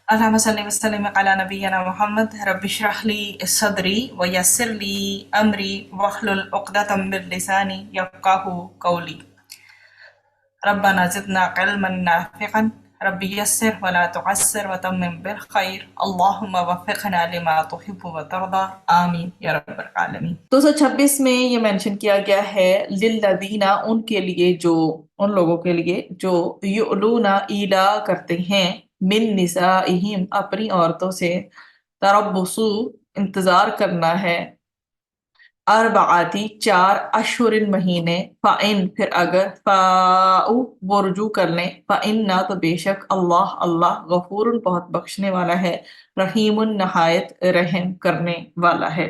اللهم صل وسلم على نبينا محمد رب اشرح لي صدري ويسر لي أمري واحلل عقدة من لساني يفقهوا قولي. ربنا زدنا علما نافعا رب يسر ولا تعسر وتمم بالخير اللهم وفقنا لما تحب وترضى آمين يا رب العالمين. 226 میں یہ مینشن کیا گیا ہے للذینا ان کے لیے جو ان لوگوں کے لیے جو یؤلونا ایلا کرتے ہیں من نسائہم اپنی عورتوں سے تربصو انتظار کرنا ہے اربعاتی 4 اشہر مہینے فَإِن پھر اگر فاؤ وہ رجوع کر لیں فَإِنَّا تو بے شک اللہ غفور بہت بخشنے والا ہے رحیم نہایت رحم کرنے والا ہے۔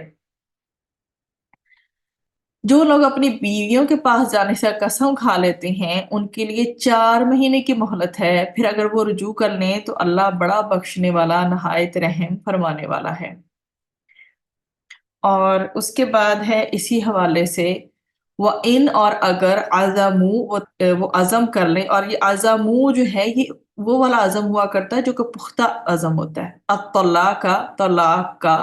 جو لوگ اپنی بیویوں کے پاس جانے سے قسم کھا لیتے ہیں ان کے لیے 4 مہینے کی مہلت ہے، پھر اگر وہ رجوع کر لیں تو اللہ بڑا بخشنے والا نہایت رحم فرمانے والا ہے۔ اور اس کے بعد ہے اسی حوالے سے وہ ان اور اگر عزمو وہ عزم کر لیں، اور یہ عزمو جو ہے یہ وہ والا عزم ہوا کرتا ہے جو کہ پختہ عزم ہوتا ہے، الطلاق کا طلاق کا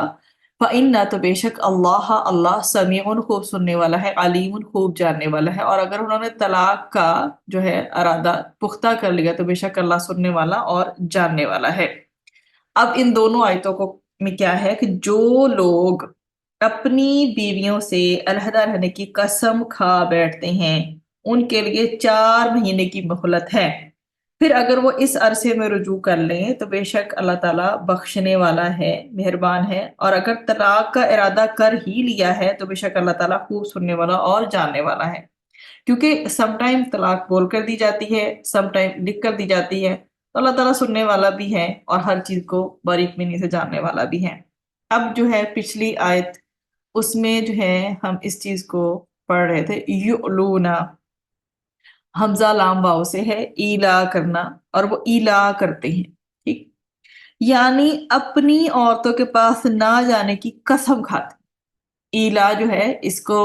فَإِنَّا تو بے شک اللہ سمیع خوب سننے والا ہے علیم خوب جاننے والا ہے۔ اور اگر انہوں نے طلاق کا جو ہے ارادہ پختہ کر لیا تو بے شک اللہ سننے والا اور جاننے والا ہے۔ اب ان دونوں آیتوں کو میں کیا ہے کہ جو لوگ اپنی بیویوں سے علیحدہ رہنے کی قسم کھا بیٹھتے ہیں ان کے لیے 4 مہینے کی مہلت ہے، پھر اگر وہ اس عرصے میں رجوع کر لیں تو بے شک اللہ تعالیٰ بخشنے والا ہے مہربان ہے، اور اگر طلاق کا ارادہ کر ہی لیا ہے تو بے شک اللہ تعالیٰ خوب سننے والا اور جاننے والا ہے۔ کیونکہ سم ٹائم طلاق بول کر دی جاتی ہے، سم ٹائم لکھ کر دی جاتی ہے، تو اللہ تعالیٰ سننے والا بھی ہے اور ہر چیز کو باریک بینی سے جاننے والا بھی ہے۔ اب جو ہے پچھلی آیت اس میں جو ہے ہم اس چیز کو پڑھ رہے تھے یؤلونا، حمزہ لام واو سے ہے ایلا کرنا، اور وہ ایلا کرتے ہیں، ٹھیک، یعنی اپنی عورتوں کے پاس نہ جانے کی قسم کھاتے۔ ایلا جو ہے اس کو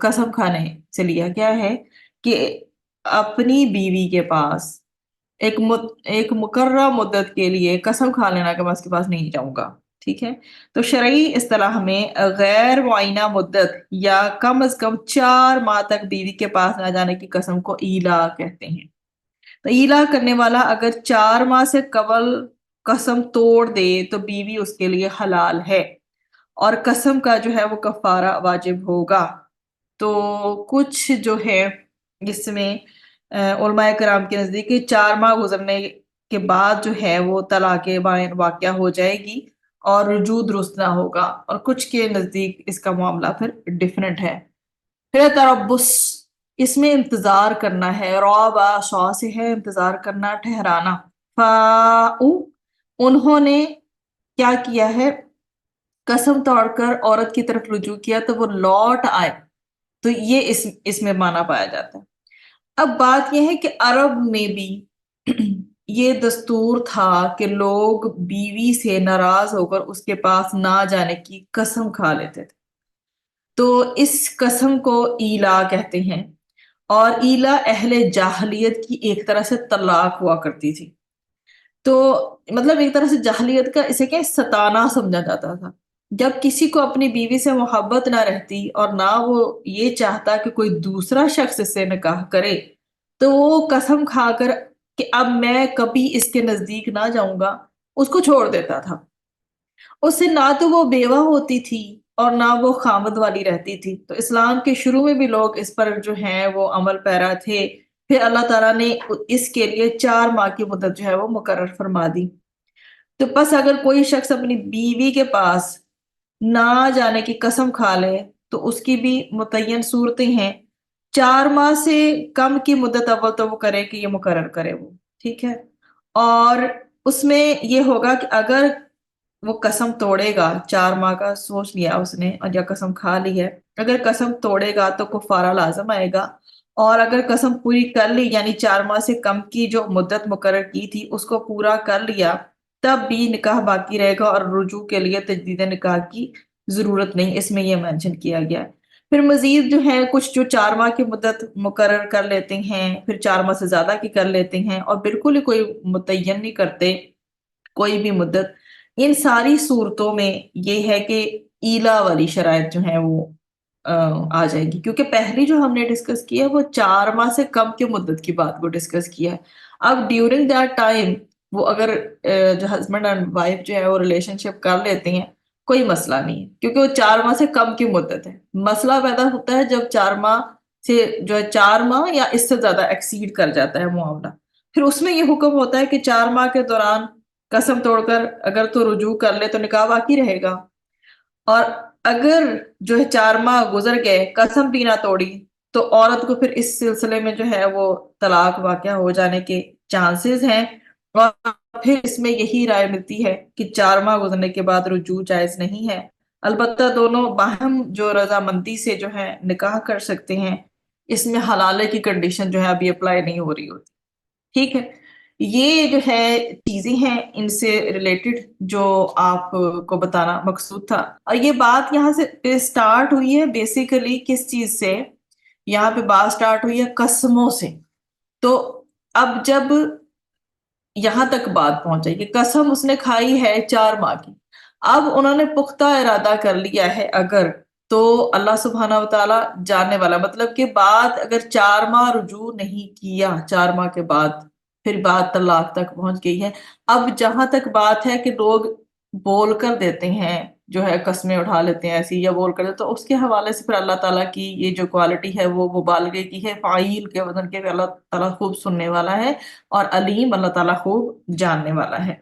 قسم کھانے سے لیا گیا ہے کہ اپنی بیوی کے پاس ایک مقررہ مدت کے لیے قسم کھا لینا کہ میں اس کے پاس نہیں جاؤں گا، ٹھیک ہے۔ تو شرعی اصطلاح میں غیر معینہ مدت یا کم از کم 4 ماہ تک بیوی کے پاس نہ جانے کی قسم کو ایلا کہتے ہیں۔ تو ایلا کرنے والا اگر 4 ماہ سے قبل قسم توڑ دے تو بیوی اس کے لیے حلال ہے، اور قسم کا جو ہے وہ کفارہ واجب ہوگا۔ تو کچھ جو ہے جس میں علماء کرام کے نزدیک 4 ماہ گزرنے کے بعد جو ہے وہ طلاق بائن واقع ہو جائے گی اور رجوع درست نہ ہوگا، اور کچھ کے نزدیک اس کا معاملہ پھر ڈیفرنٹ ہے۔ پھر تربص، اس میں انتظار کرنا ہے، رعب شا سے ہے انتظار کرنا ٹھہرانا۔ فاؤ انہوں نے کیا کیا ہے، قسم توڑ کر عورت کی طرف رجوع کیا تو وہ لوٹ آئے، تو یہ اس میں مانا پایا جاتا ہے۔ اب بات یہ ہے کہ عرب میں بھی یہ دستور تھا کہ لوگ بیوی سے ناراض ہو کر اس کے پاس نہ جانے کی قسم کھا لیتے تھے، تو اس قسم کو ایلا کہتے ہیں، اور ایلا اہل جاہلیت کی ایک طرح سے طلاق ہوا کرتی تھی۔ تو مطلب ایک طرح سے جاہلیت کا اسے کیا ستانا سمجھا جاتا تھا، جب کسی کو اپنی بیوی سے محبت نہ رہتی اور نہ وہ یہ چاہتا کہ کوئی دوسرا شخص اس سے نکاح کرے تو وہ قسم کھا کر کہ اب میں کبھی اس کے نزدیک نہ جاؤں گا اس کو چھوڑ دیتا تھا۔ اس سے نہ تو وہ بیوہ ہوتی تھی اور نہ وہ خامد والی رہتی تھی۔ تو اسلام کے شروع میں بھی لوگ اس پر جو ہیں وہ عمل پیرا تھے، پھر اللہ تعالیٰ نے اس کے لیے 4 ماہ کی مدت جو ہے وہ مقرر فرما دی۔ تو پس اگر کوئی شخص اپنی بیوی کے پاس نہ جانے کی قسم کھا لے تو اس کی بھی متعین صورتیں ہیں۔ 4 ماہ سے کم کی مدت اول تو وہ کرے کہ یہ مقرر کرے وہ، ٹھیک ہے، اور اس میں یہ ہوگا کہ اگر وہ قسم توڑے گا، 4 ماہ کا سوچ لیا اس نے اور یا قسم کھا لی ہے، اگر قسم توڑے گا تو کفارہ لازم آئے گا، اور اگر قسم پوری کر لی یعنی 4 ماہ سے کم کی جو مدت مقرر کی تھی اس کو پورا کر لیا تب بھی نکاح باقی رہے گا، اور رجوع کے لیے تجدید نکاح کی ضرورت نہیں، اس میں یہ مینشن کیا گیا ہے۔ پھر مزید جو ہے کچھ جو 4 ماہ کی مدت مقرر کر لیتے ہیں، پھر 4 ماہ سے زیادہ کی کر لیتے ہیں، اور بالکل ہی کوئی متعین نہیں کرتے، کوئی بھی مدت، ان ساری صورتوں میں یہ ہے کہ ایلا والی شرائط جو ہیں وہ آ جائے گی، کیونکہ پہلی جو ہم نے ڈسکس کیا ہے وہ 4 ماہ سے کم کی مدت کی بات کو ڈسکس کیا ہے۔ اب ڈیورنگ دیٹ ٹائم وہ اگر جو ہسبینڈ اینڈ وائف جو ہے وہ ریلیشن شپ کر لیتے ہیں، کوئی مسئلہ نہیں ہے، کیونکہ وہ 4 ماہ سے کم کی مدت ہے۔ مسئلہ پیدا ہوتا ہے جب 4 ماہ سے جو ہے 4 ماہ یا اس سے زیادہ ایکسیڈ کر جاتا ہے معاملہ، پھر اس میں یہ حکم ہوتا ہے کہ 4 ماہ کے دوران قسم توڑ کر اگر تو رجوع کر لے تو نکاح باقی رہے گا، اور اگر جو ہے 4 ماہ گزر گئے قسم بھی نہ توڑی تو عورت کو پھر اس سلسلے میں جو ہے وہ طلاق واقع ہو جانے کے چانسز ہیں، اور پھر اس میں یہی رائے ملتی ہے کہ 4 ماہ گزرنے کے بعد رجوع جائز نہیں ہے، البتہ دونوں باہم جو رضامندی سے جو ہے نکاح کر سکتے ہیں، اس میں حلالے کی کنڈیشن جو ہے ابھی اپلائی نہیں ہو رہی ہوتی۔ ٹھیک ہے، یہ جو ہے چیزیں ہیں ان سے ریلیٹڈ جو آپ کو بتانا مقصود تھا، اور یہ بات یہاں سے سٹارٹ ہوئی ہے بیسیکلی کس چیز سے؟ یہاں پہ بات سٹارٹ ہوئی ہے قسموں سے۔ تو اب جب یہاں تک بات پہنچے کہ قسم اس نے کھائی ہے 4 ماہ کی، اب انہوں نے پختہ ارادہ کر لیا ہے اگر، تو اللہ سبحانہ وتعالی جاننے والا، مطلب کہ بات اگر 4 ماہ رجوع نہیں کیا، 4 ماہ کے بعد پھر بات طلاق تک پہنچ گئی ہے۔ اب جہاں تک بات ہے کہ لوگ بول کر دیتے ہیں، جو ہے قسمیں اٹھا لیتے ہیں ایسی یا بول کر دیتے، تو اس کے حوالے سے پھر اللہ تعالیٰ کی یہ جو کوالٹی ہے وہ مبالغے کی ہے، فاعل کے وزن کے، اللہ تعالیٰ خوب سننے والا ہے، اور علیم اللہ تعالیٰ خوب جاننے والا ہے۔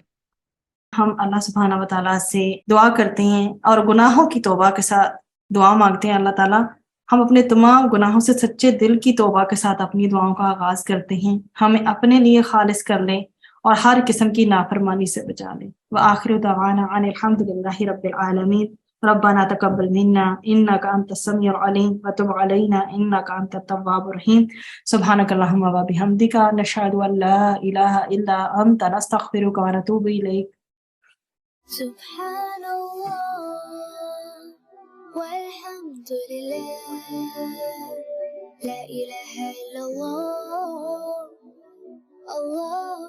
ہم اللہ سبحانہ و تعالیٰ سے دعا کرتے ہیں اور گناہوں کی توبہ کے ساتھ دعا مانگتے ہیں۔ اللہ تعالیٰ ہم اپنے تمام گناہوں سے سچے دل کی توبہ کے ساتھ اپنی دعاؤں کا آغاز کرتے ہیں، ہمیں اپنے لیے خالص کر لیں اور ہر قسم کی نافرمانی سے بچا لیں۔ وآخر دعوانا ان الحمد للہ رب العالمین۔ ربنا تقبل منا انك انت السميع العليم وتب علينا انك انت التواب الرحيم۔ سبحانك اللهم وبحمدك نشهد ان لا اله الا انت نستغفرك ونتوب اليك۔ سبحان الله والحمد لله لا إله إلا الله الله